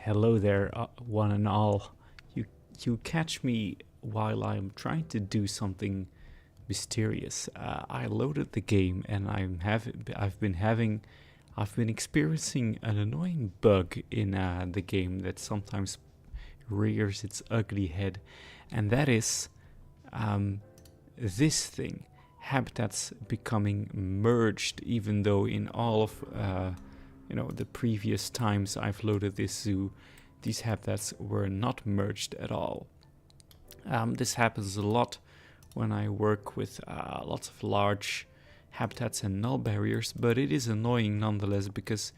Hello there, one and all. You catch me while I'm trying to do something mysterious. I loaded the game and I've been experiencing an annoying bug in the game that sometimes rears its ugly head, and that is this thing, habitats becoming merged, even though in all of the previous times I've loaded this zoo, these habitats were not merged at all. This happens a lot when I work with lots of large habitats and null barriers, but it is annoying nonetheless because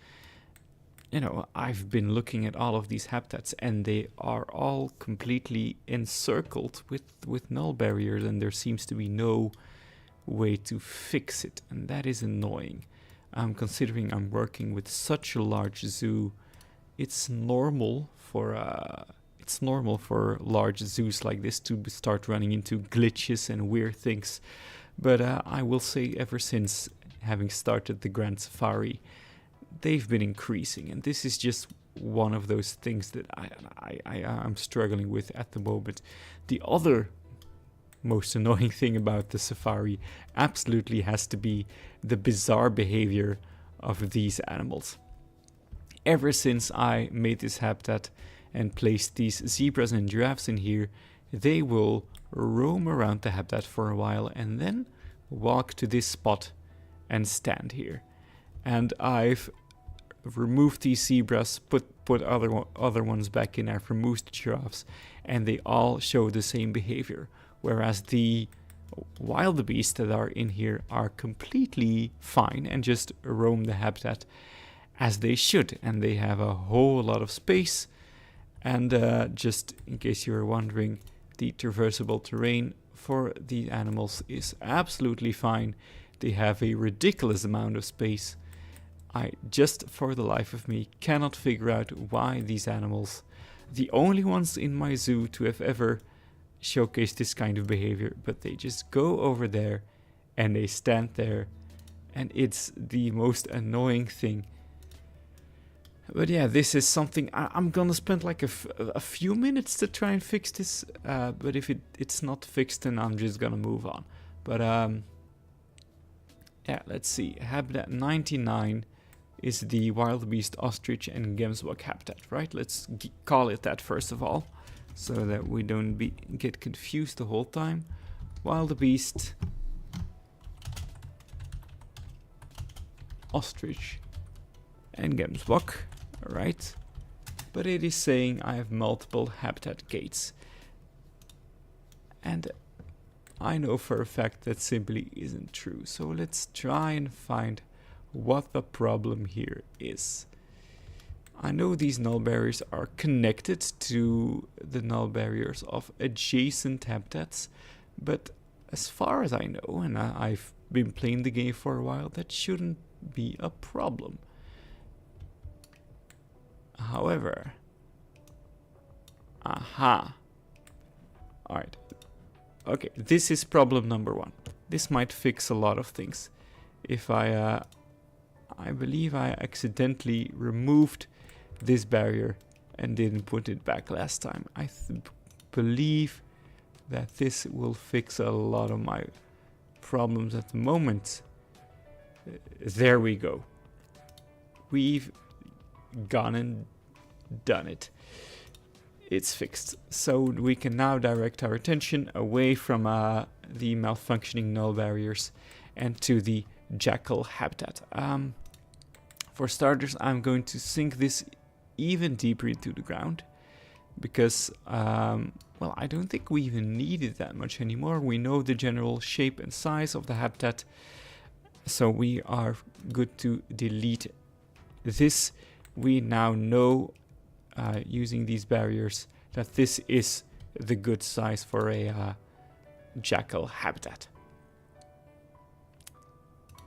I've been looking at all of these habitats and they are all completely encircled with null barriers, and there seems to be no way to fix it, and that is annoying. Considering I'm working with such a large zoo, it's normal for large zoos like this to start running into glitches and weird things. But I will say, ever since having started the Grand Safari, they've been increasing, and this is just one of those things that I'm struggling with at the moment. The other most annoying thing about the Safari absolutely has to be the bizarre behavior of these animals. Ever since I made this habitat and placed these zebras and giraffes in here, they will roam around the habitat for a while and then walk to this spot and stand here. And I've removed these zebras, put other ones back in, I've removed the giraffes, and they all show the same behavior. Whereas the wildebeest that are in here are completely fine and just roam the habitat as they should, and they have a whole lot of space. And just in case you were wondering, the traversable terrain for the animals is absolutely fine. They have a ridiculous amount of space. I just, for the life of me, cannot figure out why these animals, the only ones in my zoo to have ever showcase this kind of behavior, but they just go over there and they stand there, and it's the most annoying thing. But yeah, this is something I'm gonna spend like a few minutes to try and fix this, but if it's not fixed, then I'm just gonna move on. But yeah, let's see. Habitat 99 is the wildebeest, ostrich and gemsbok habitat, right? Let's call it that first of all, so that we don't get confused the whole time. Wildebeest, ostrich, and gemsbok, right? But it is saying I have multiple habitat gates, and I know for a fact that simply isn't true. So let's try and find what the problem here is. I know these null barriers are connected to the null barriers of adjacent habitats, but as far as I know, and I've been playing the game for a while, that shouldn't be a problem. However, alright, okay, this is problem number one. This might fix a lot of things. If I believe I accidentally removed this barrier and didn't put it back last time. I believe that this will fix a lot of my problems at the moment. There we go. We've gone and done it. It's fixed. So we can now direct our attention away from the malfunctioning null barriers and to the jackal habitat. For starters, I'm going to sink this even deeper into the ground because, well, I don't think we even need it that much anymore. We know the general shape and size of the habitat, so we are good to delete this. We now know, using these barriers, that this is the good size for a jackal habitat.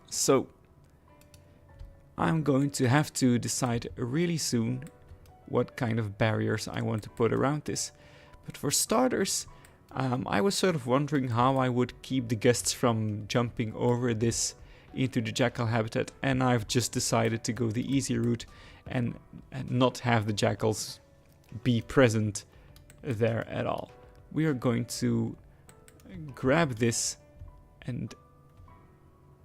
So I'm going to have to decide really soon what kind of barriers I want to put around this. But for starters, I was sort of wondering how I would keep the guests from jumping over this into the jackal habitat, and I've just decided to go the easy route and not have the jackals be present there at all. We are going to grab this and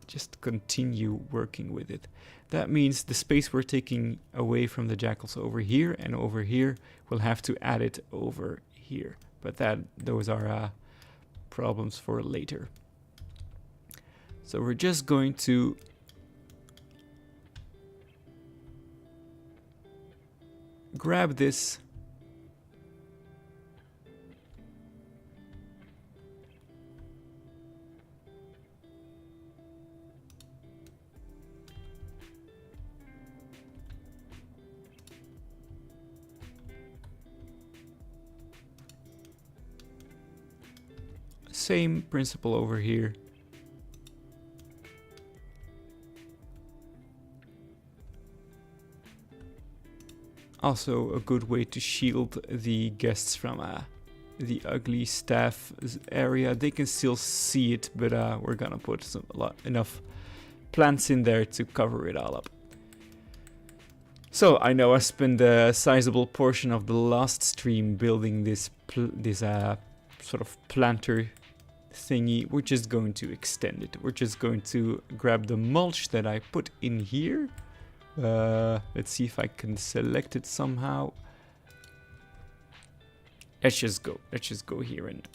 just continue working with it. That means the space we're taking away from the jackals over here and over here, we'll have to add it over here. But those are problems for later. So we're just going to grab this same principle over here. Also a good way to shield the guests from the ugly staff area. They can still see it, but we're gonna put enough plants in there to cover it all up. So I know I spent a sizable portion of the last stream building this sort of planter thingy. We're just going to extend it. We're just going to grab the mulch that I put in here. Let's see if I can select it somehow. Let's just go here and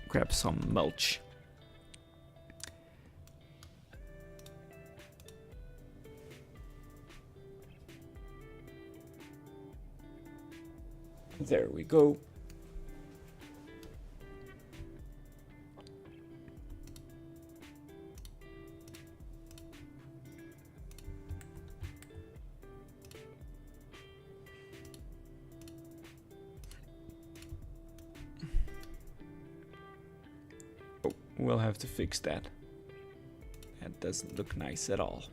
grab some mulch. There we go. Oh, we'll have to fix that. That doesn't look nice at all.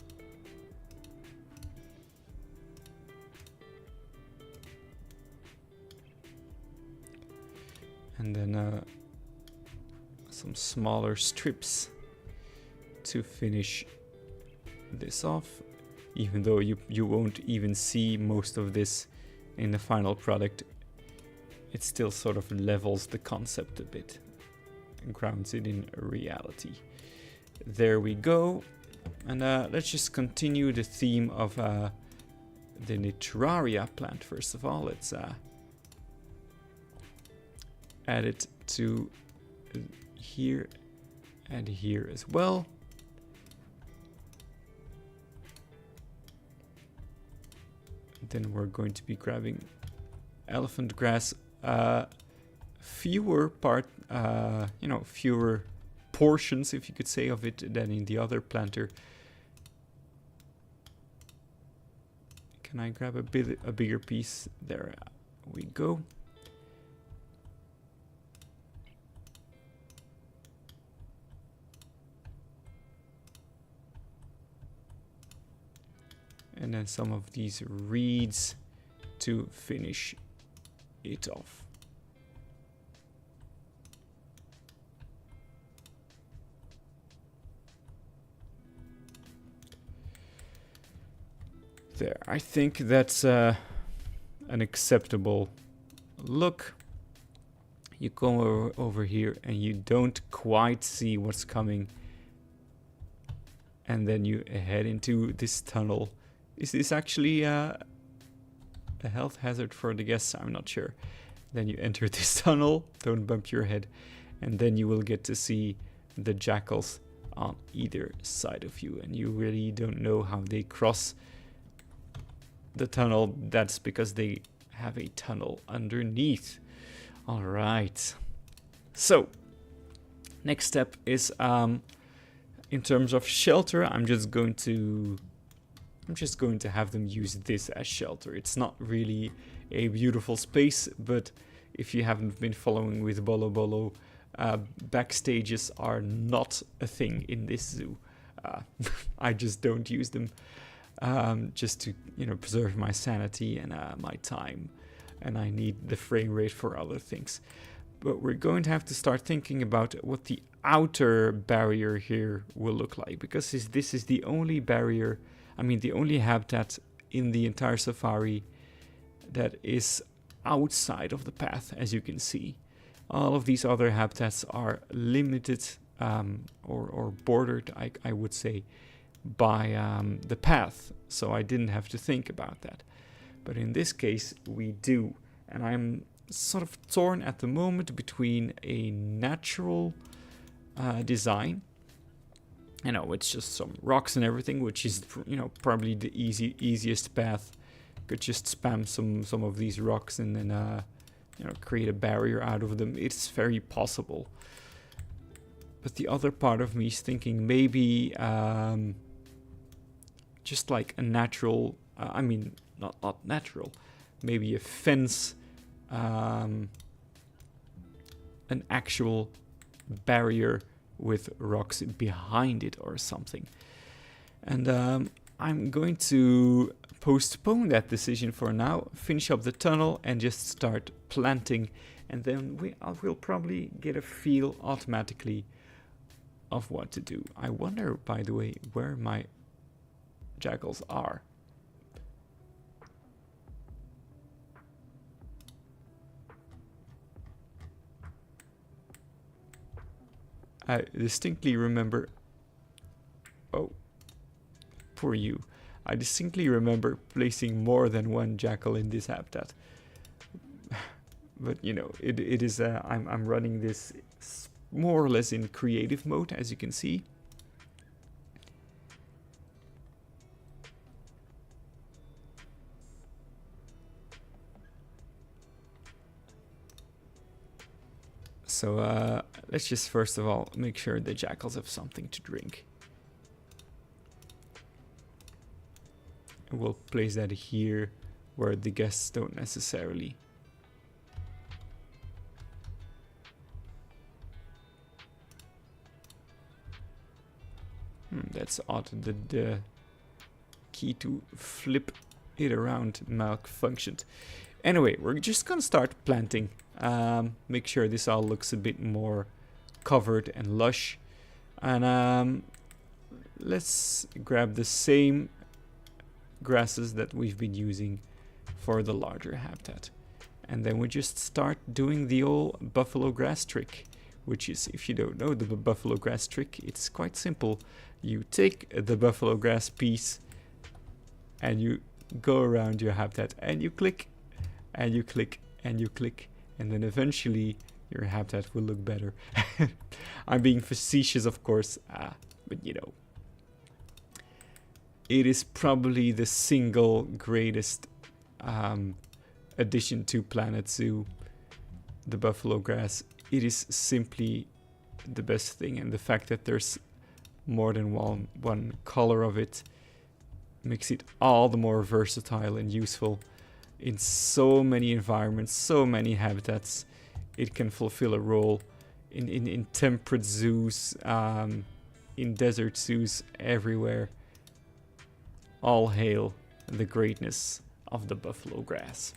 And then some smaller strips to finish this off, even though you won't even see most of this in the final product. It still sort of levels the concept a bit and grounds it in reality. There we go. And let's just continue the theme of the Nitraria plant. First of all, let's add it to here and here as well. Then we're going to be grabbing elephant grass. Fewer portions, if you could say, of it than in the other planter. Can I grab a bigger piece? There we go. And then some of these reeds to finish it off. There, I think that's an acceptable look. You come over here and you don't quite see what's coming. And then you head into this tunnel. Is this actually a health hazard for the guests? I'm not sure. Then you enter this tunnel, don't bump your head, and then you will get to see the jackals on either side of you, and you really don't know how they cross the tunnel. That's because they have a tunnel underneath. All right. So, next step is in terms of shelter, I'm just going to have them use this as shelter. It's not really a beautiful space, but if you haven't been following with Bolo Bolo, backstages are not a thing in this zoo. I just don't use them, just to preserve my sanity and my time, and I need the frame rate for other things. But we're going to have to start thinking about what the outer barrier here will look like, because this is the only barrier, the only habitat in the entire safari that is outside of the path, as you can see. All of these other habitats are limited or bordered, I would say, by the path, so I didn't have to think about that. But in this case, we do, and I'm sort of torn at the moment between a natural design, it's just some rocks and everything, which is probably the easiest path. Could just spam some of these rocks and then create a barrier out of them. It's very possible. But the other part of me is thinking maybe just like a natural, not natural, maybe a fence, an actual barrier with rocks behind it or something. And I'm going to postpone that decision for now, finish up the tunnel and just start planting, and then we'll probably get a feel automatically of what to do. I wonder, by the way, where my jackals are. I distinctly remember... Oh, poor you. I distinctly remember placing more than one jackal in this habitat. But it is... I'm running this more or less in creative mode, as you can see. So let's just first of all make sure the jackals have something to drink. And we'll place that here where the guests don't necessarily. That's odd. The key to flip it around malfunctioned. Anyway, we're just gonna start planting. Make sure this all looks a bit more covered and lush. And let's grab the same grasses that we've been using for the larger habitat. And then we just start doing the old buffalo grass trick, which is, if you don't know the buffalo grass trick, it's quite simple. You take the buffalo grass piece and you go around your habitat and you click and you click and you click, and then eventually your habitat will look better. I'm being facetious, of course, but it is probably the single greatest addition to Planet Zoo, the buffalo grass. It is simply the best thing, and the fact that there's more than one color of it makes it all the more versatile and useful in so many environments, so many habitats. It can fulfill a role in temperate zoos, in desert zoos, everywhere. All hail the greatness of the buffalo grass.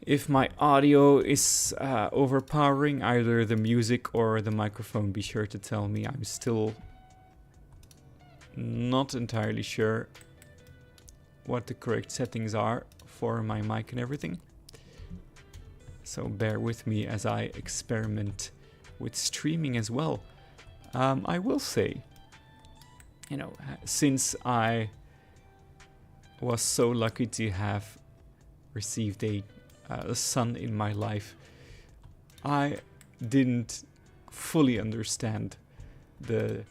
If my audio is overpowering, either the music or the microphone, be sure to tell me. I'm still not entirely sure what the correct settings are for my mic and everything. So bear with me as I experiment with streaming as well. I will say, since I was so lucky to have received a son in my life, I didn't fully understand the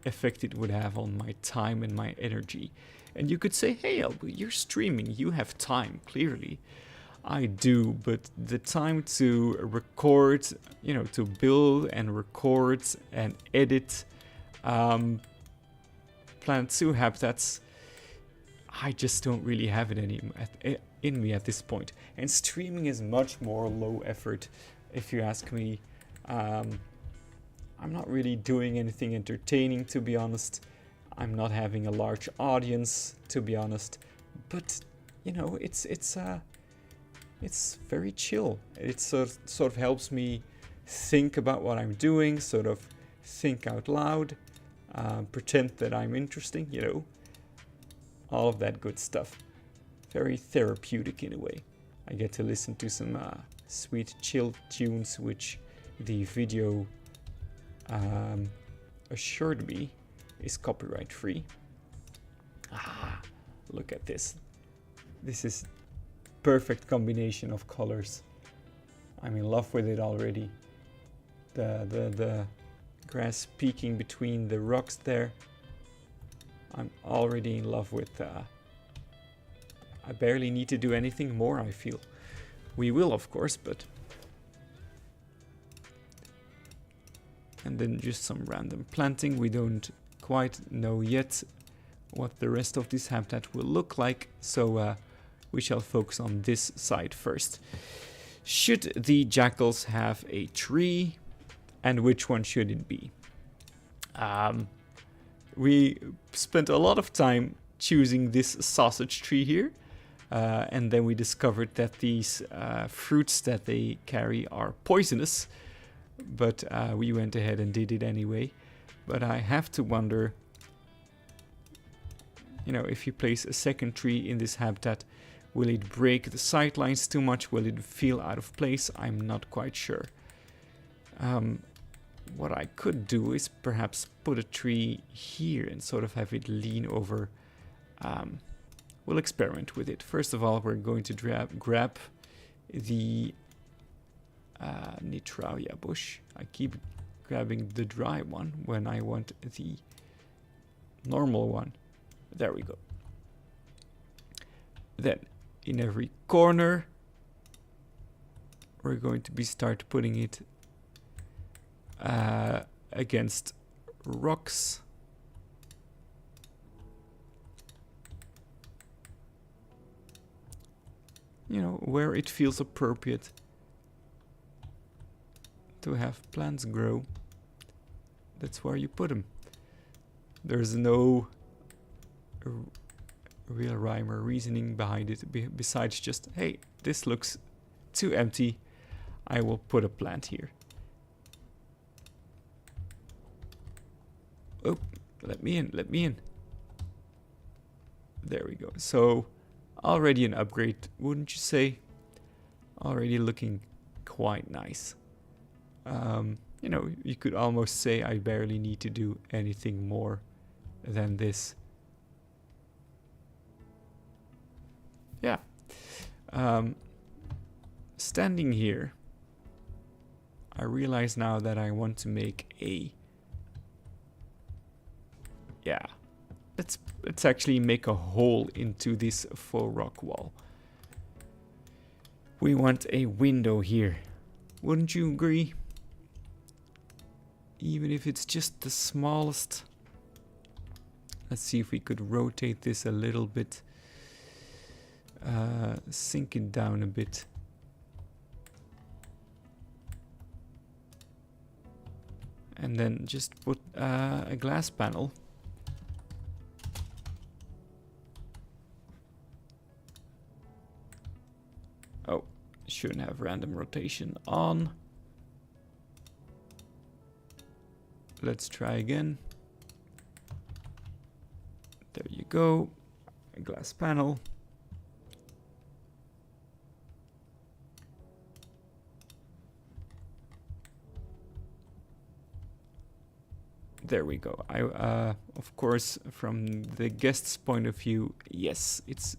effect it would have on my time and my energy. And you could say, hey, you're streaming, you have time, clearly. I do, but the time to record, to build and record and edit Planet Zoo habitats, I just don't really have it in me at this point. And streaming is much more low effort, if you ask me. I'm not really doing anything entertaining, to be honest. I'm not having a large audience, to be honest. But it's very chill. It sort of helps me think about what I'm doing, sort of think out loud, pretend that I'm interesting, all of that good stuff. Very therapeutic in a way. I get to listen to some sweet chill tunes, which the video assured me is copyright free. Ah, look at this. This is perfect combination of colors. I'm in love with it already. The grass peeking between the rocks there. I'm already in love with. I barely need to do anything more, I feel. We will, of course, but. And then just some random planting. We don't quite know yet what the rest of this habitat will look like, so we shall focus on this side first. Should the jackals have a tree, and which one should it be? We spent a lot of time choosing this sausage tree here, and then we discovered that these fruits that they carry are poisonous, but we went ahead and did it anyway. But I have to wonder, you know, if you place a second tree in this habitat, will it break the sightlines too much? Will it feel out of place? I'm not quite sure. What I could do is perhaps put a tree here and sort of have it lean over. We'll experiment with it. First of all, we're going to grab the Nitraria bush. I keep grabbing the dry one when I want the normal one. There we go. Then in every corner we're going to start putting it against rocks. You know, where it feels appropriate to have plants grow. That's where you put them. There's no real rhyme or reasoning behind it besides just, hey, this looks too empty, I will put a plant here. Oh, let me in. There we go. So already an upgrade, wouldn't you say? Already looking quite nice. You know, you could almost say I barely need to do anything more than this. Yeah. Standing here, I realize now that I want to make a... Yeah. Let's actually make a hole into this faux rock wall. We want a window here. Wouldn't you agree? Even if it's just the smallest. Let's see if we could rotate this a little bit. Sink it down a bit. And then just put a glass panel. Oh, shouldn't have random rotation on. Let's try again. There you go. A glass panel. There we go. Of course, from the guest's point of view, yes, it's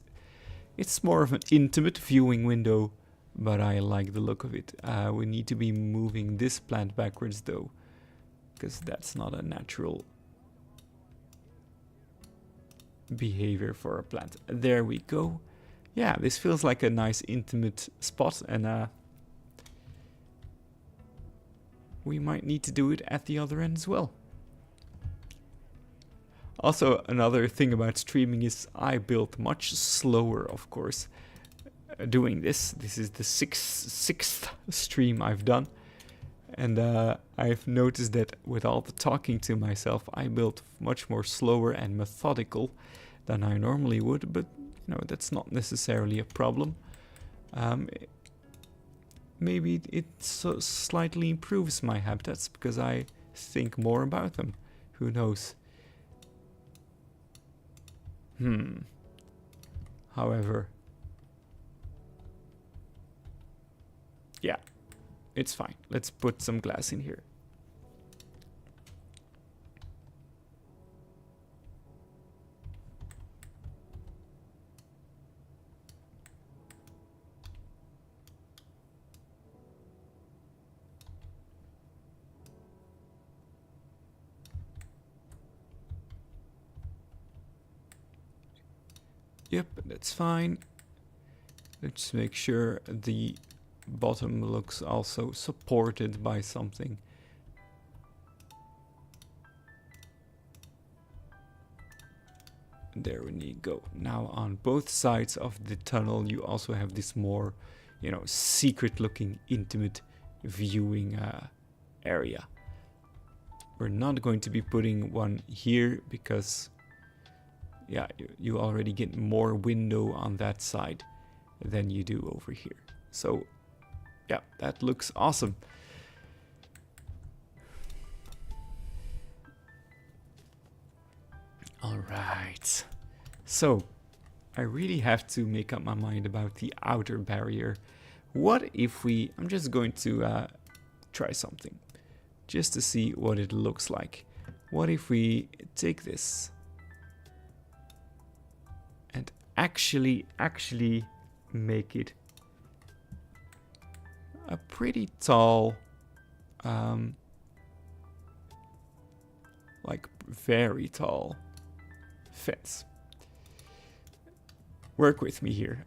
more of an intimate viewing window, but I like the look of it. We need to be moving this plant backwards though, because that's not a natural behavior for a plant. There we go. Yeah, this feels like a nice intimate spot, and we might need to do it at the other end as well. Also, another thing about streaming is I build much slower, of course, doing this. This is the sixth stream I've done. And I've noticed that with all the talking to myself, I build much more slower and methodical than I normally would. But, you know, that's not necessarily a problem. Maybe it slightly improves my habitats because I think more about them. Who knows? However, yeah, it's fine. Let's put some glass in here. Yep, that's fine. Let's make sure the bottom looks also supported by something. There we go. Now on both sides of the tunnel you also have this more, you know, secret looking intimate viewing area. We're not going to be putting one here because yeah, you already get more window on that side than you do over here. So yeah, that looks awesome. All right. So I really have to make up my mind about the outer barrier. What if we, I'm just going to try something just to see what it looks like. What if we take this and actually make it a pretty tall, like very tall fence. Work with me here.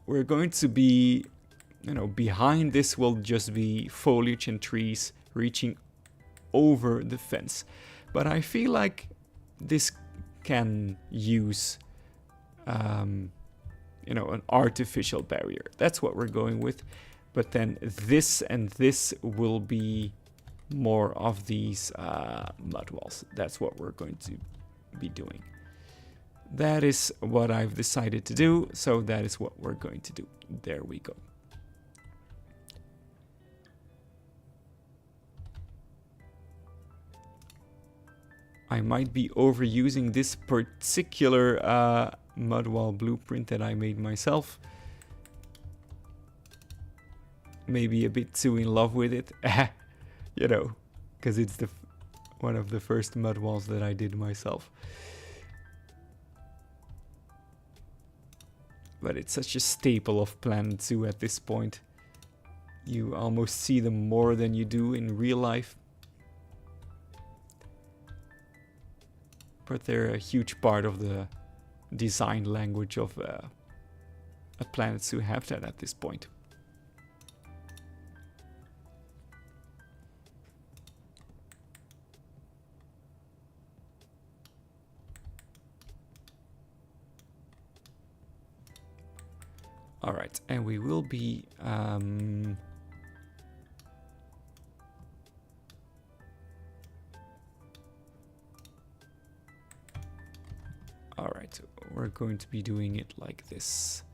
We're going to be, you know, behind this will just be foliage and trees reaching over the fence. But I feel like this can use, you know, an artificial barrier. That's what we're going with. But then this and this will be more of these mud walls. That's what we're going to be doing. That is what I've decided to do, so that is what we're going to do. There we go. I might be overusing this particular mud wall blueprint that I made myself. Maybe a bit too in love with it, you know, because it's one of the first mud walls that I did myself. But it's such a staple of Planet Zoo at this point. You almost see them more than you do in real life. But they're a huge part of the design language of a Planet Zoo habitat at this point. All right, and we will be all right, we're going to be doing it like this.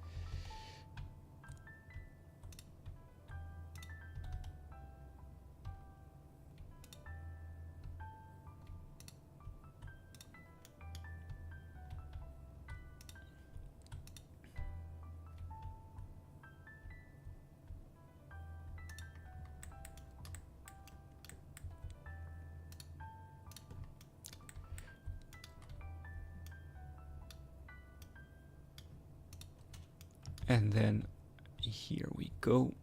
And then here we go.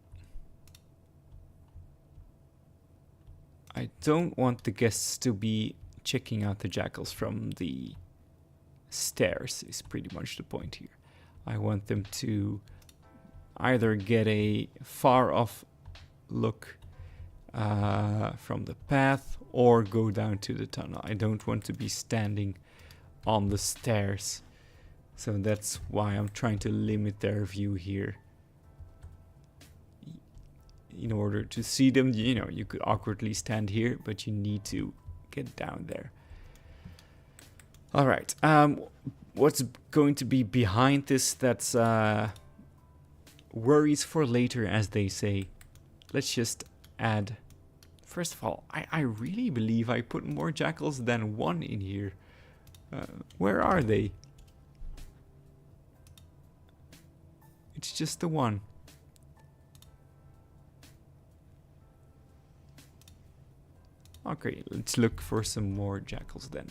I don't want the guests to be checking out the jackals from the stairs, is pretty much the point here. I want them to either get a far off look from the path or go down to the tunnel. I don't want to be standing on the stairs. So that's why I'm trying to limit their view here. In order to see them, you know, you could awkwardly stand here, but you need to get down there. All right. What's going to be behind this? That's worries for later, as they say. Let's just add. First of all, I really believe I put more jackals than one in here. Where are they? It's just the one. Okay, let's look for some more jackals then.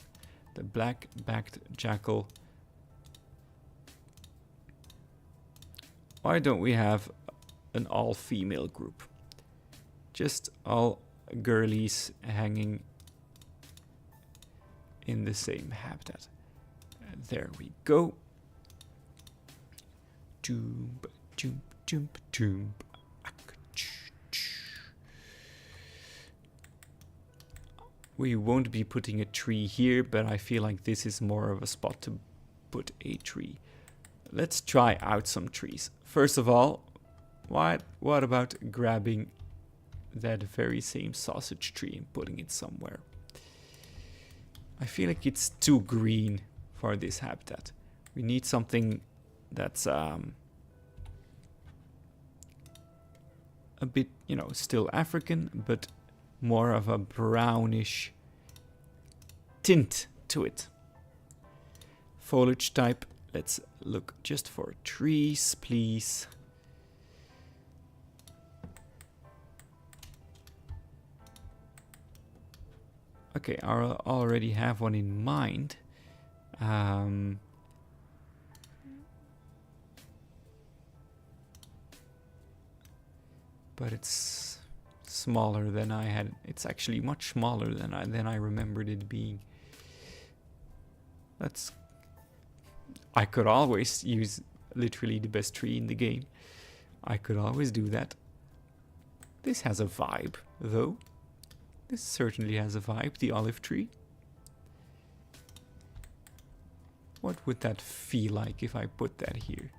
The black-backed jackal. Why don't we have an all-female group? Just all girlies hanging in the same habitat. There we go. Jump, jump, jump, jump. We won't be putting a tree here, but I feel like this is more of a spot to put a tree. Let's try out some trees. First of all, what about grabbing that very same sausage tree and putting it somewhere? I feel like it's too green for this habitat. We need something that's a bit, you know, still African, but more of a brownish tint to it. Foliage type, let's look just for trees, please. Okay, I already have one in mind. But it's smaller than I had. It's actually much smaller than I remembered it being. I could always use literally the best tree in the game. I could always do that. This has a vibe, though. This certainly has a vibe, the olive tree. What would that feel like if I put that here?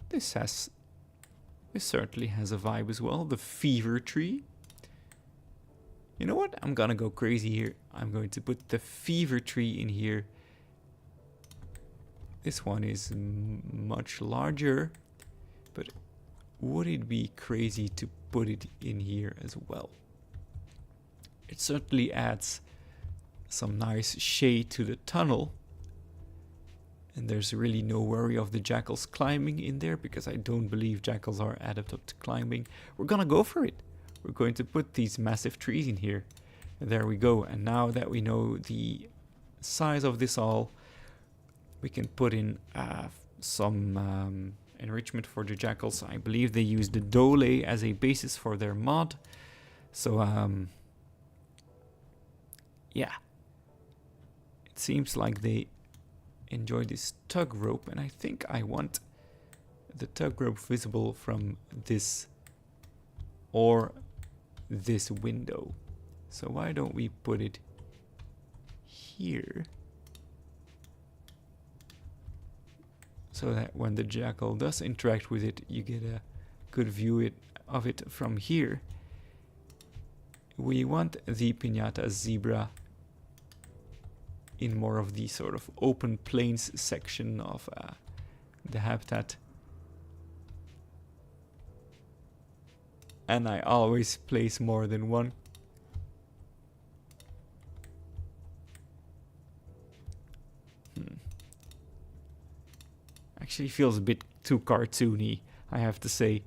This certainly has a vibe as well. The fever tree. You know what? I'm gonna go crazy here. I'm going to put the fever tree in here. This one is much larger, but would it be crazy to put it in here as well? It certainly adds some nice shade to the tunnel. And there's really no worry of the jackals climbing in there, because I don't believe jackals are adept to climbing. We're gonna go for it. We're going to put these massive trees in here. And there we go. And now that we know the size of this all, we can put in some enrichment for the jackals. I believe they use the dole as a basis for their mod. So, yeah. It seems like they enjoy this tug rope, and I think I want the tug rope visible from this or this window. So why don't we put it here, so that when the jackal does interact with it, you get a good view of it from here. We want the piñata zebra in more of the sort of open plains section of the habitat. And I always place more than one. Actually feels a bit too cartoony, I have to say.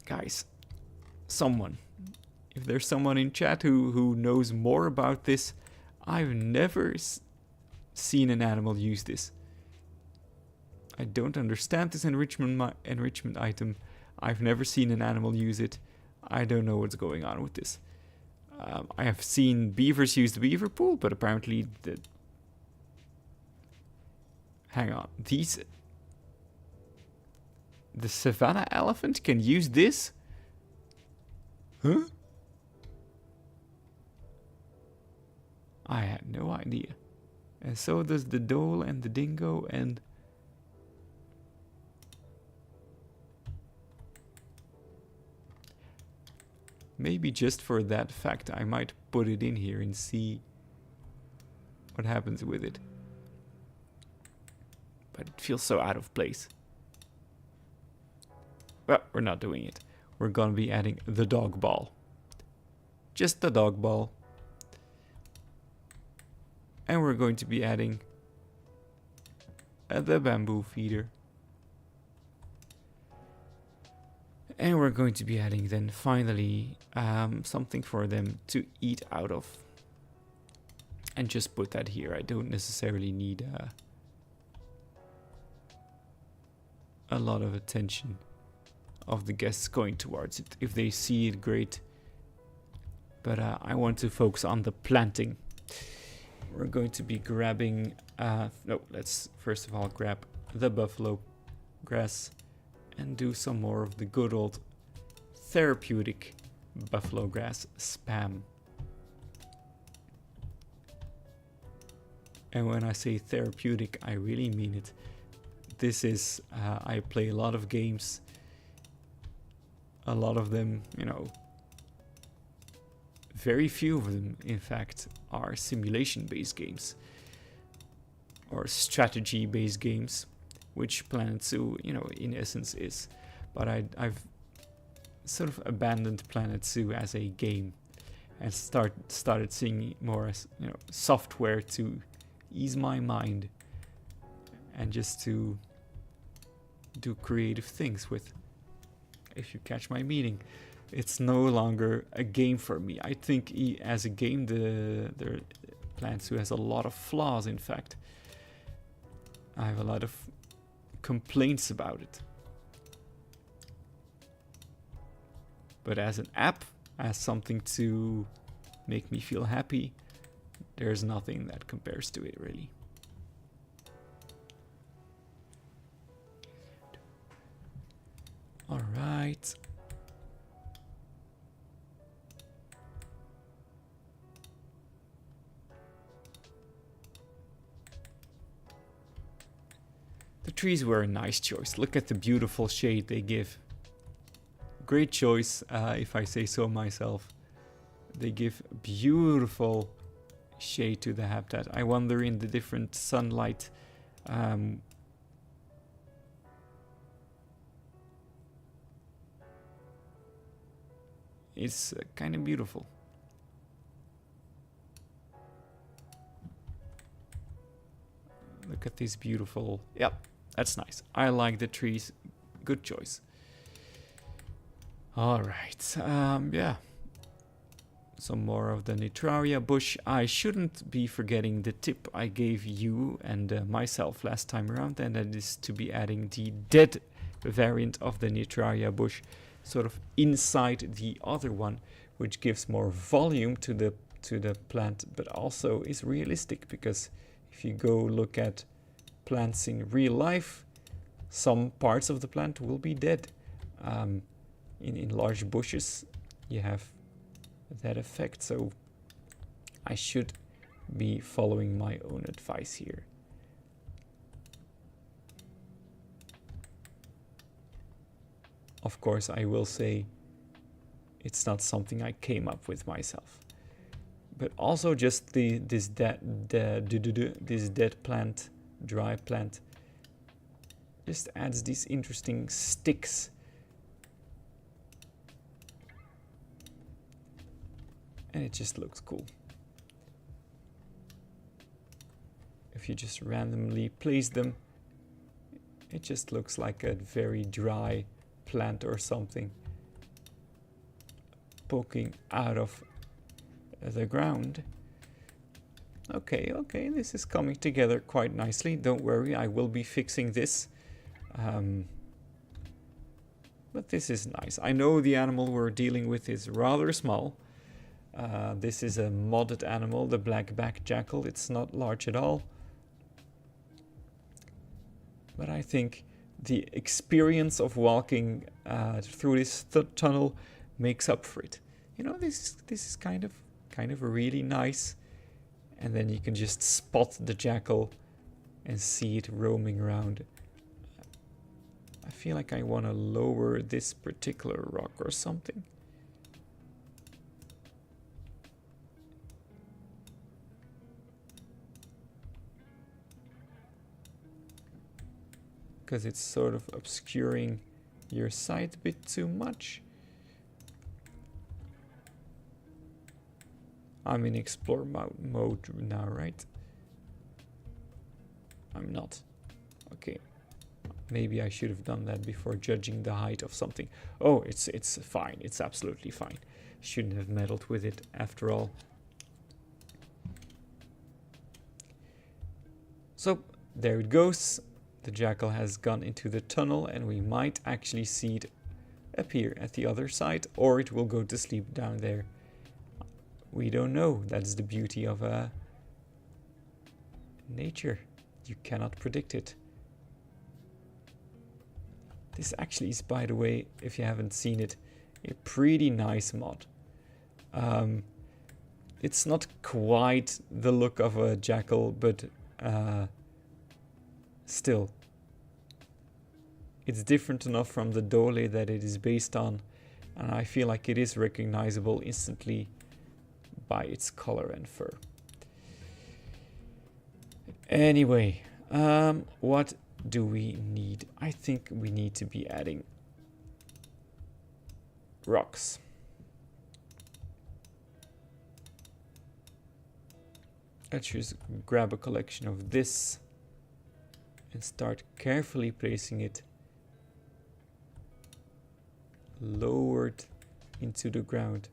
Guys, someone, if there's someone in chat who knows more about this, I've never seen an animal use this. I don't understand this enrichment item. I've never seen an animal use it. I don't know what's going on with this. I have seen beavers use the beaver pool, but apparently hang on, the savannah elephant can use this? Huh? I had no idea. And so does the dhole and the dingo and... Maybe just for that fact, I might put it in here and see what happens with it. But it feels so out of place. Well, we're not doing it. We're gonna be adding the dog ball. Just the dog ball. And we're going to be adding the bamboo feeder. And we're going to be adding then finally something for them to eat out of. And just put that here. I don't necessarily need a lot of attention of the guests going towards it. If they see it, great. But I want to focus on the planting. We're going to be grabbing... no, let's first of all grab the buffalo grass and do some more of the good old therapeutic buffalo grass spam. And when I say therapeutic, I really mean it. This is... I play a lot of games. A lot of them, you know... Very few of them, in fact, are simulation-based games. Or strategy-based games. Which Planet Zoo, you know, in essence is. But I've sort of abandoned Planet Zoo as a game. And started seeing it more as, you know, software to ease my mind. And just to do creative things with. If you catch my meaning. It's no longer a game for me. I think as a game, the Planet Zoo has a lot of flaws, in fact. I have a lot of complaints about it. But as an app, as something to make me feel happy, there's nothing that compares to it, really. All right. The trees were a nice choice. Look at the beautiful shade they give. Great choice, if I say so myself. They give beautiful shade to the habitat. I wonder in the different sunlight. It's kind of beautiful. Look at this beautiful... Yep, that's nice. I like the trees. Good choice. Alright, yeah. Some more of the Nitraria bush. I shouldn't be forgetting the tip I gave you and myself last time around, and that is to be adding the dead variant of the Nitraria bush sort of inside the other one, which gives more volume to the plant, but also is realistic, because if you go look at plants in real life, some parts of the plant will be dead. In large bushes, you have that effect, so I should be following my own advice here. Of course, I will say it's not something I came up with myself. But also just this dead plant, dry plant, just adds these interesting sticks. And it just looks cool. If you just randomly place them, it just looks like a very dry plant or something poking out of the ground. Okay, this is coming together quite nicely. Don't worry, I will be fixing this. But this is nice. I know the animal we're dealing with is rather small. This is a modded animal, the black-backed jackal. It's not large at all. But I think the experience of walking through this tunnel makes up for it. You know, this is kind of really nice. And then you can just spot the jackal and see it roaming around. I feel like I want to lower this particular rock or something. because it's sort of obscuring your sight a bit too much. I'm in explore mode now, right? I'm not. Okay. Maybe I should have done that before judging the height of something. Oh, it's fine. It's absolutely fine. Shouldn't have meddled with it after all. So, there it goes. The jackal has gone into the tunnel and we might actually see it appear at the other side, or it will go to sleep down there. We don't know. That's the beauty of nature. You cannot predict it. This actually is, by the way, if you haven't seen it, a pretty nice mod. It's not quite the look of a jackal, but still. It's different enough from the Dole that it is based on, and I feel like it is recognizable instantly by its color and fur. Anyway, what do we need? I think we need to be adding rocks. Let's just grab a collection of this and start carefully placing it lowered into the ground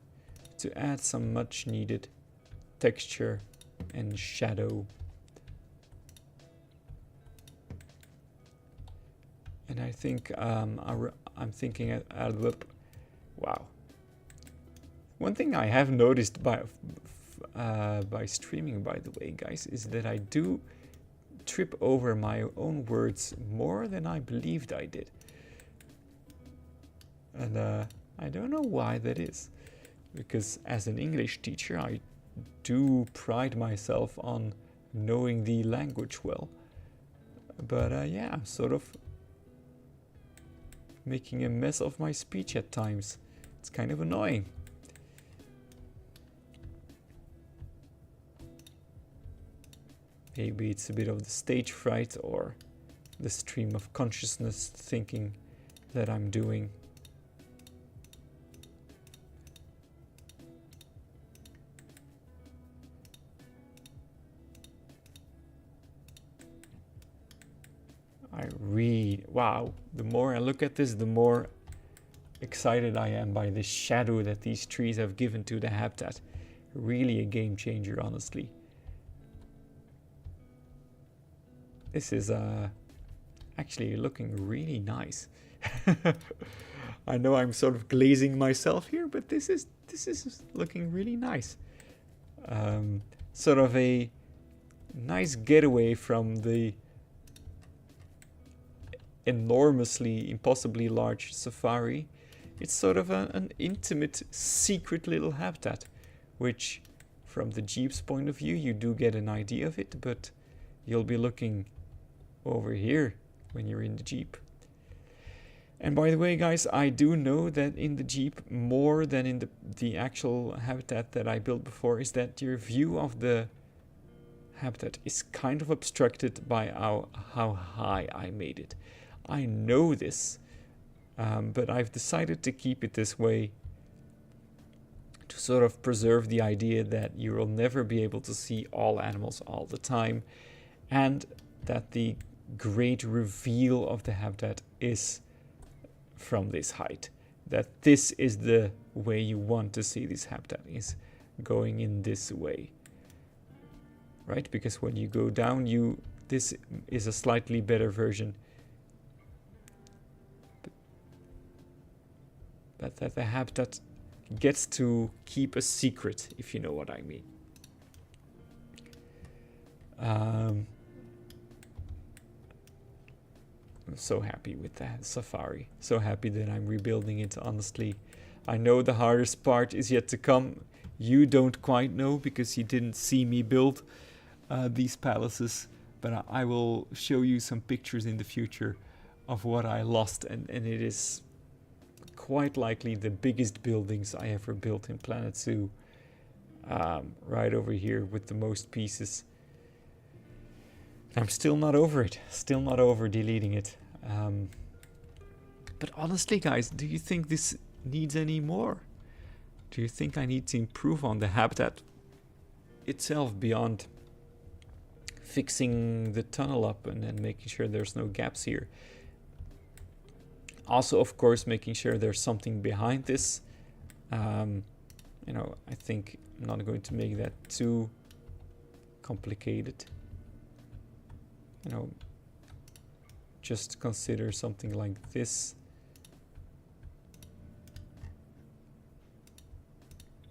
to add some much needed texture and shadow. And I think I'm thinking wow. One thing I have noticed by streaming, by the way, guys, is that I do trip over my own words more than I believed I did. And I don't know why that is. Because as an English teacher, I do pride myself on knowing the language well. But yeah, I'm sort of making a mess of my speech at times. It's kind of annoying. Maybe it's a bit of the stage fright or the stream of consciousness thinking that I'm doing. Wow, the more I look at this, the more excited I am by the shadow that these trees have given to the habitat. Really a game changer, honestly. This is actually looking really nice. I know I'm sort of glazing myself here, but this is looking really nice. Sort of a nice getaway from the enormously, impossibly large safari. It's sort of an intimate, secret little habitat, which from the Jeep's point of view, you do get an idea of it, but you'll be looking over here when you're in the Jeep. And by the way, guys, I do know that in the Jeep, more than in the actual habitat that I built before, is that your view of the habitat is kind of obstructed by how high I made it. I know this, but I've decided to keep it this way to sort of preserve the idea that you will never be able to see all animals all the time, and that the great reveal of the habitat is from this height. That this is the way you want to see this habitat, is going in this way. Right? Because when you go down, this is a slightly better version. But that the habitat gets to keep a secret, if you know what I mean. I'm so happy with that safari. So happy that I'm rebuilding it, honestly. I know the hardest part is yet to come. You don't quite know because you didn't see me build these palaces. But I will show you some pictures in the future of what I lost. And it is quite likely the biggest buildings I ever built in Planet Zoo. Right over here with the most pieces. I'm still not over it. Still not over deleting it. But honestly, guys, do you think this needs any more? Do you think I need to improve on the habitat itself beyond fixing the tunnel up and then making sure there's no gaps here? Also, of course, making sure there's something behind this. You know, I think I'm not going to make that too complicated. You know, just consider something like this.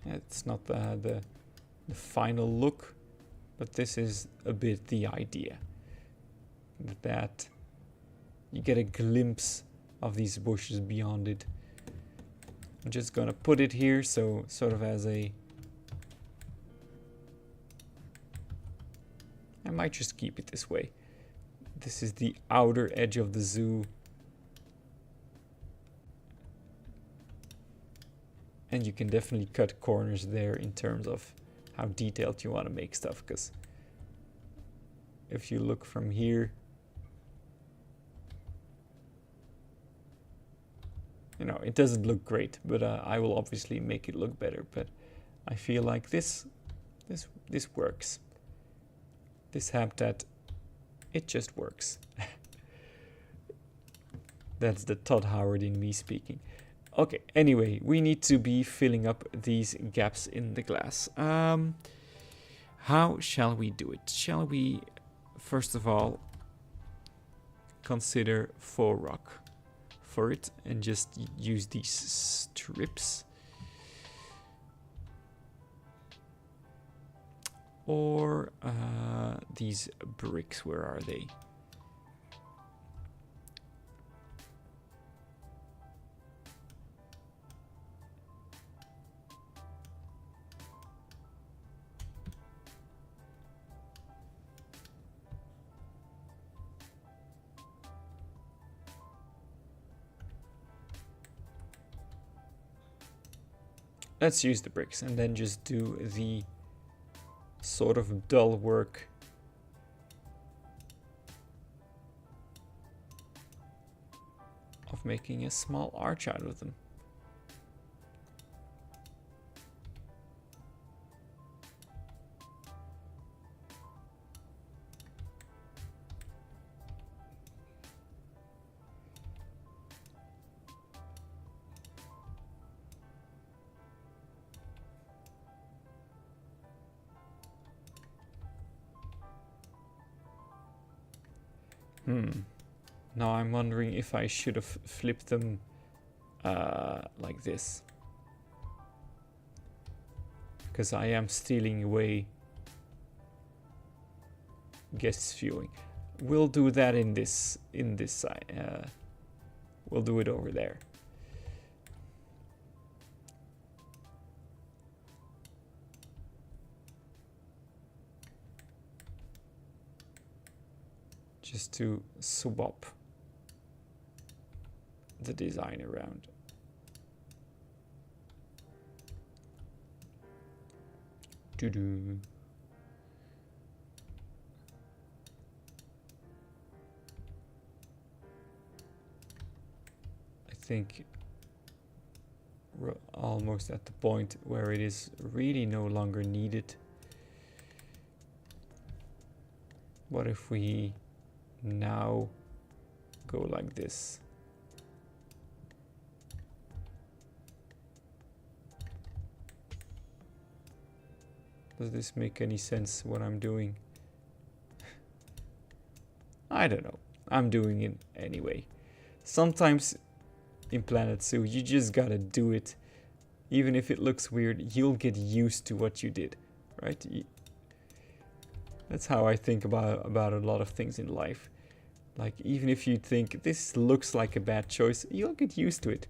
It's not the final look, but this is a bit the idea. That you get a glimpse of these bushes beyond it. I'm just gonna put it here, so sort of as a... I might just keep it this way. This is the outer edge of the zoo. And you can definitely cut corners there in terms of how detailed you want to make stuff, because if you look from here, you know, it doesn't look great, but I will obviously make it look better. But I feel like this works. This habitat, it just works. That's the Todd Howard in me speaking. Okay, anyway, we need to be filling up these gaps in the glass. How shall we do it? Shall we, first of all, consider faux rock for it and just use these strips? Or these bricks, where are they? Let's use the bricks and then just do the sort of dull work of making a small arch out of them. Now I'm wondering if I should have flipped them like this, because I am stealing away guests viewing. We'll do that in this side. We'll do it over there. Just to swap the design around. Doo-doo. I think we're almost at the point where it is really no longer needed. What if we now go like this? Does this make any sense what I'm doing? I don't know. I'm doing it anyway. Sometimes in Planet Zoo you just gotta do it. Even if it looks weird, you'll get used to what you did, right? That's how I think about a lot of things in life. Like, even if you think this looks like a bad choice, you'll get used to it.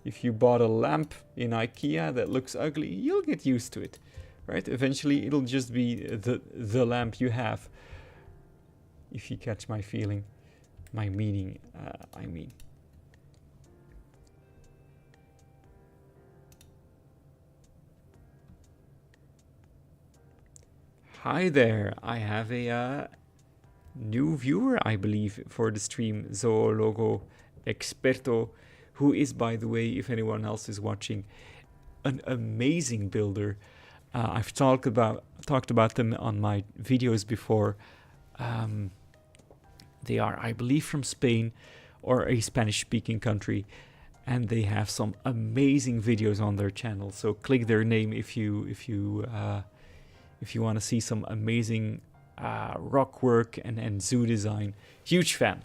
If you bought a lamp in IKEA that looks ugly, you'll get used to it, right? Eventually it'll just be the lamp you have. If you catch my feeling, my meaning, I mean. Hi there, I have a new viewer, I believe, for the stream, Zoologo Experto, who is, by the way, if anyone else is watching, an amazing builder. I've talked about them on my videos before. They are, I believe, from Spain or a Spanish-speaking country, and they have some amazing videos on their channel. So click their name if you want to see some amazing rock work and zoo design. Huge fan.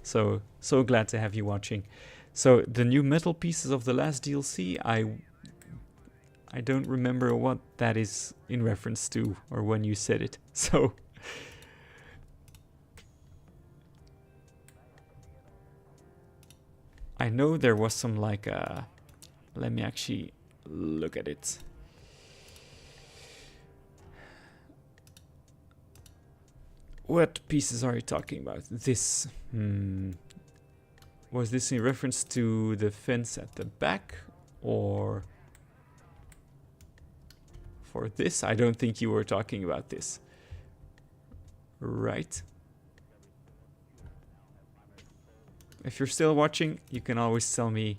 So glad to have you watching. So the new metal pieces of the last DLC, I don't remember what that is in reference to or when you said it. So I know there was some like let me actually look at it. What pieces are you talking about? This was this in reference to the fence at the back, or for this? I don't think you were talking about this. Right. If you're still watching, you can always tell me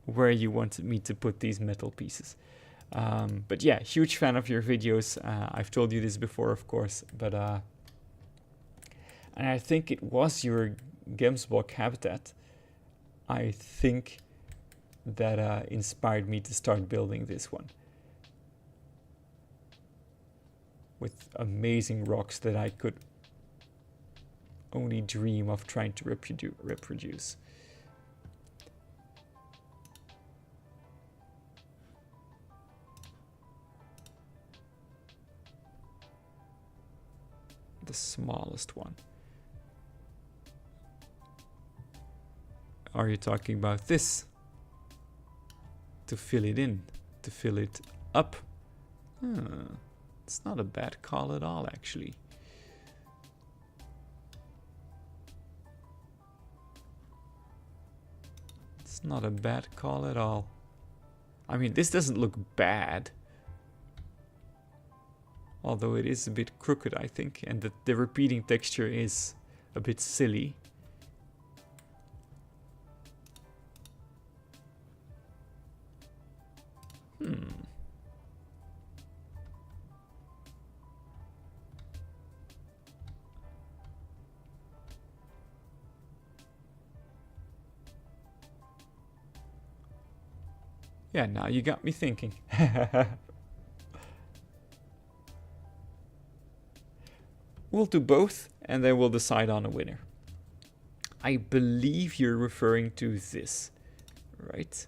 where you want me to put these metal pieces. But yeah, huge fan of your videos. I've told you this before, of course, but and I think it was your Gemsbok habitat, I think, that inspired me to start building this one. With amazing rocks that I could only dream of trying to reproduce. The smallest one. Are you talking about this? To fill it in, to fill it up? It's not a bad call at all, actually. It's not a bad call at all. I mean, this doesn't look bad. Although it is a bit crooked, I think, and the repeating texture is a bit silly. Yeah, now you got me thinking. We'll do both, and then we'll decide on a winner. I believe you're referring to this, right?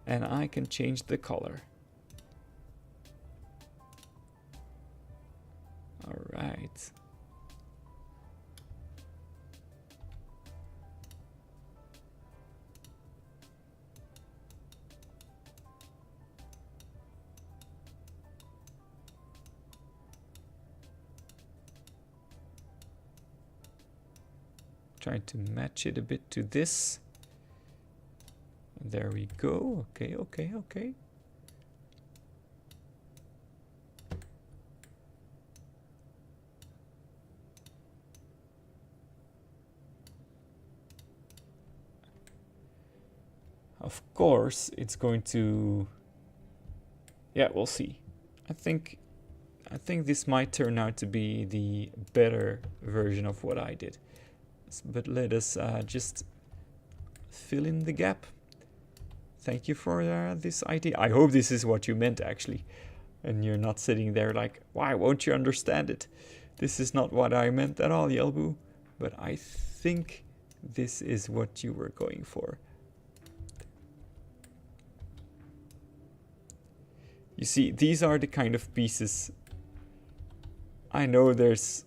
And I can change the color. All right. Trying to match it a bit to this. There we go. Okay, okay, okay. Of course, it's going to... Yeah, we'll see. I think this might turn out to be the better version of what I did. But let us just fill in the gap. Thank you for this idea. I hope this is what you meant, actually. And you're not sitting there like, why won't you understand it? This is not what I meant at all, Yelbu. But I think this is what you were going for. You see, these are the kind of pieces. I know there's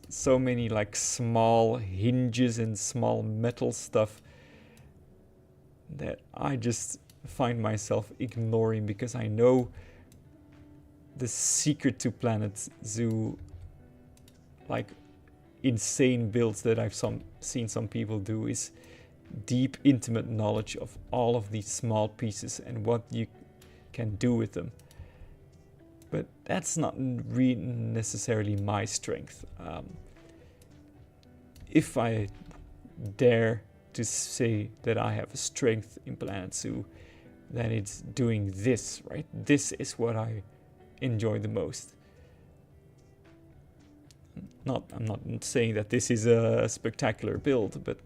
so many like small hinges and small metal stuff that I just find myself ignoring, because I know the secret to Planet Zoo, like insane builds that I've seen some people do, is deep, intimate knowledge of all of these small pieces and what you can do with them. But that's not necessarily my strength. If I dare to say that I have a strength in Planet Zoo, then it's doing this, right? This is what I enjoy the most. I'm not saying that this is a spectacular build, but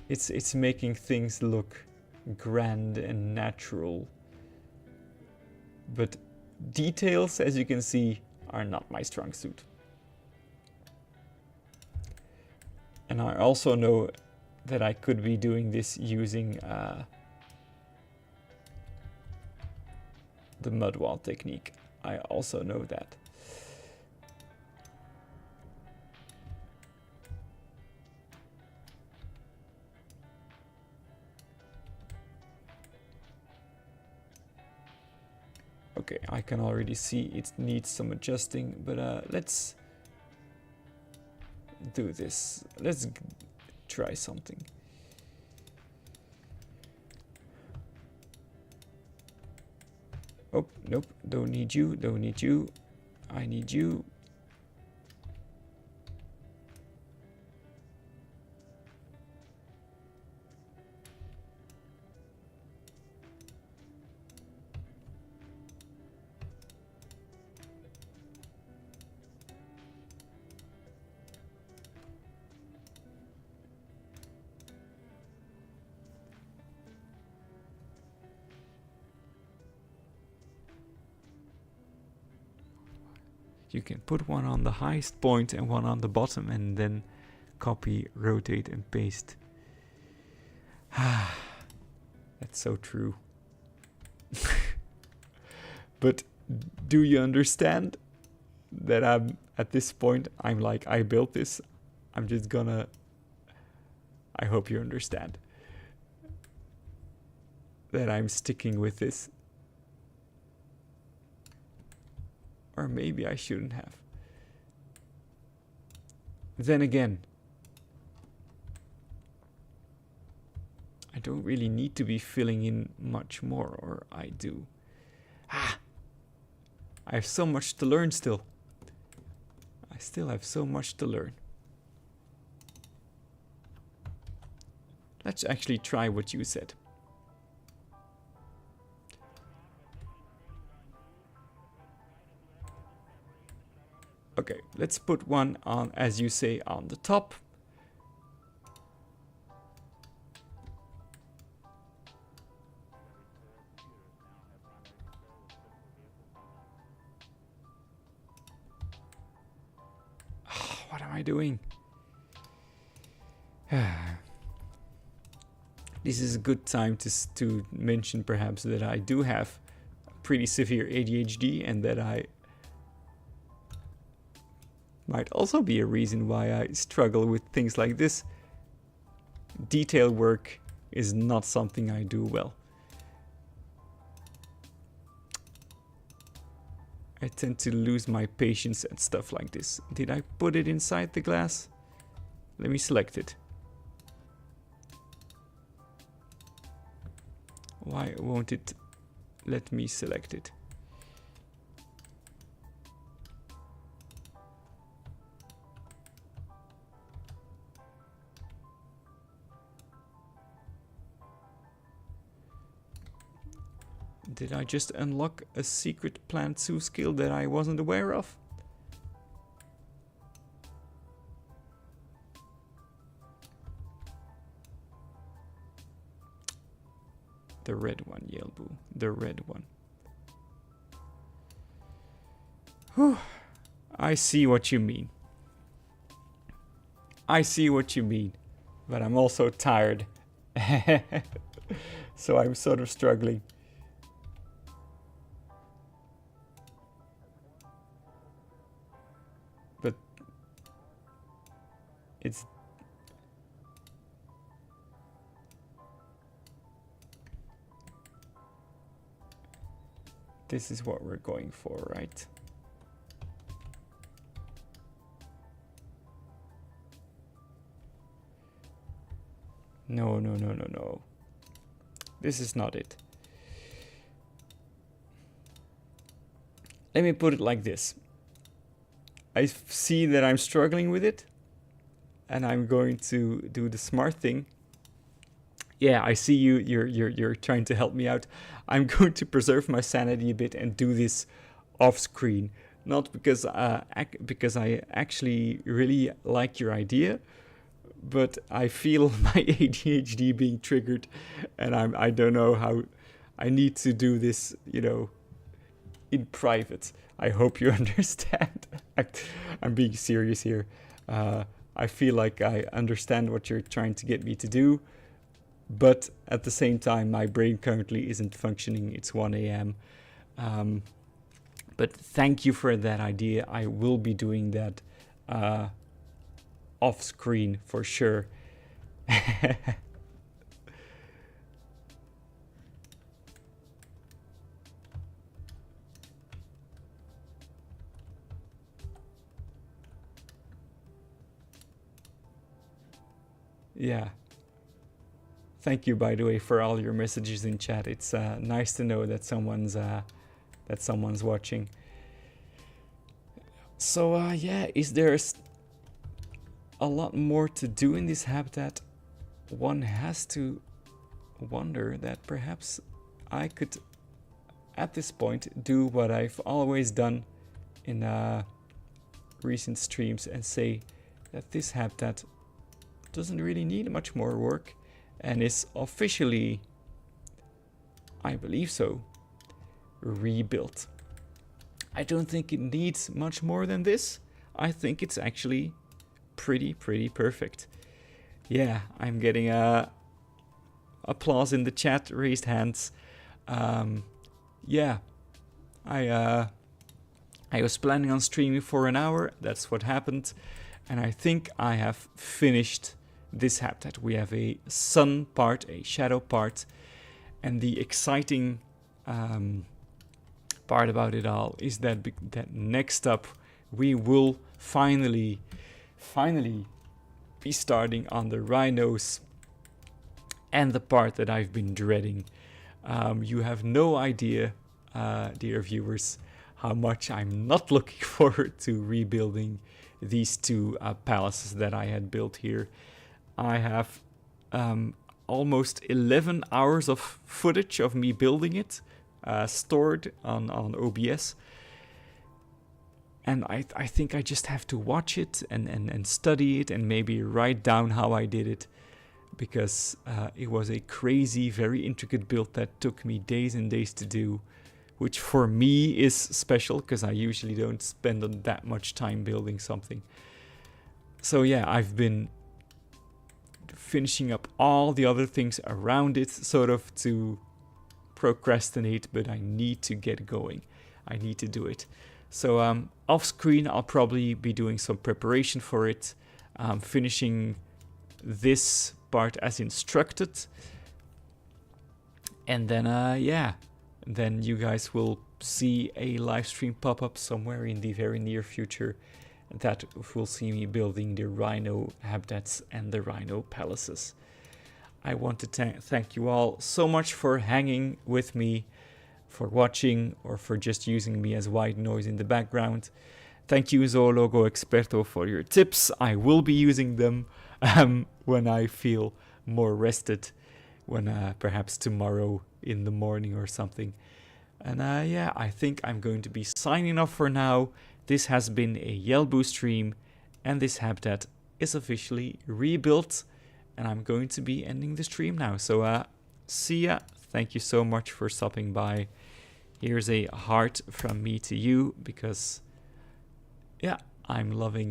it's making things look grand and natural. But details, as you can see, are not my strong suit. And I also know that I could be doing this using the mud wall technique. I also know that. Okay, I can already see it needs some adjusting, but let's do this. Let's try something. Oh, nope, don't need you, don't need you. I need you. You can put one on the highest point and one on the bottom and then copy, rotate and paste. That's so true. But do you understand that I'm at this point, I'm like, I built this. I'm just gonna... I hope you understand that I'm sticking with this. Or maybe I shouldn't have. Then again, I don't really need to be filling in much more, or I do. I have so much to learn still. I still have so much to learn. Let's actually try what you said. Okay, let's put one on, as you say, on the top. Oh, what am I doing? This is a good time to mention perhaps that I do have pretty severe ADHD, and that I might also be a reason why I struggle with things like this. Detail work is not something I do well. I tend to lose my patience at stuff like this. Did I put it inside the glass? Let me select it. Why won't it let me select it? Did I just unlock a secret Plant Zoo skill that I wasn't aware of? The red one, Yelbu. The red one. Whew. I see what you mean. I see what you mean. But I'm also tired. So I'm sort of struggling. But it's... This is what we're going for, right? No, no, no, no, no. This is not it. let me put it like this. I see that I'm struggling with it, and I'm going to do the smart thing. Yeah, I see you. You're trying to help me out. I'm going to preserve my sanity a bit and do this off screen. Not because I actually really like your idea, but I feel my ADHD being triggered, and I don't know how. I need to do this, in private. I hope you understand. I'm being serious here. I feel like I understand what you're trying to get me to do, but at the same time, my brain currently isn't functioning. It's 1 a.m. But thank you for that idea. I will be doing that off screen for sure. Yeah. Thank you, by the way, for all your messages in chat. It's nice to know that someone's watching. So yeah, is there a lot more to do in this habitat? One has to wonder that perhaps I could, at this point, do what I've always done in recent streams and say that this habitat doesn't really need much more work and is officially, I believe so, rebuilt. I don't think it needs much more than this. I think it's actually pretty perfect. Yeah, I'm getting applause in the chat, raised hands. Yeah, I was planning on streaming for an hour. That's what happened, and I think I have finished this habitat. We have a sun part, a shadow part, and the exciting part about it all is that next up we will finally be starting on the rhinos and the part that I've been dreading. You have no idea, dear viewers, how much I'm not looking forward to rebuilding these two palaces that I had built here. I have almost 11 hours of footage of me building it stored on OBS. And I think I just have to watch it and study it and maybe write down how I did it, because it was a crazy, very intricate build that took me days and days to do, which for me is special because I usually don't spend that much time building something. So yeah, I've been finishing up all the other things around it, sort of to procrastinate, but I need to get going. I need to do it. So off screen, I'll probably be doing some preparation for it, finishing this part as instructed, and then yeah, then you guys will see a live stream pop up somewhere in the very near future that will see me building the rhino habitats and the rhino palaces. I want to thank you all so much for hanging with me, for watching, or for just using me as white noise in the background. Thank you, Zoologo Experto, for your tips. I will be using them when I feel more rested, when perhaps tomorrow in the morning or something. And yeah, I think I'm going to be signing off for now. This has been a Yelbu stream, and this habitat is officially rebuilt, and I'm going to be ending the stream now. So see ya. Thank you so much for stopping by. Here's a heart from me to you, because yeah, I'm loving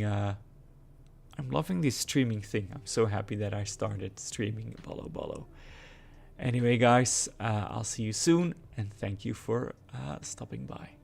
this streaming thing. I'm so happy that I started streaming Bolo Bolo. Anyway, guys, I'll see you soon, and thank you for stopping by.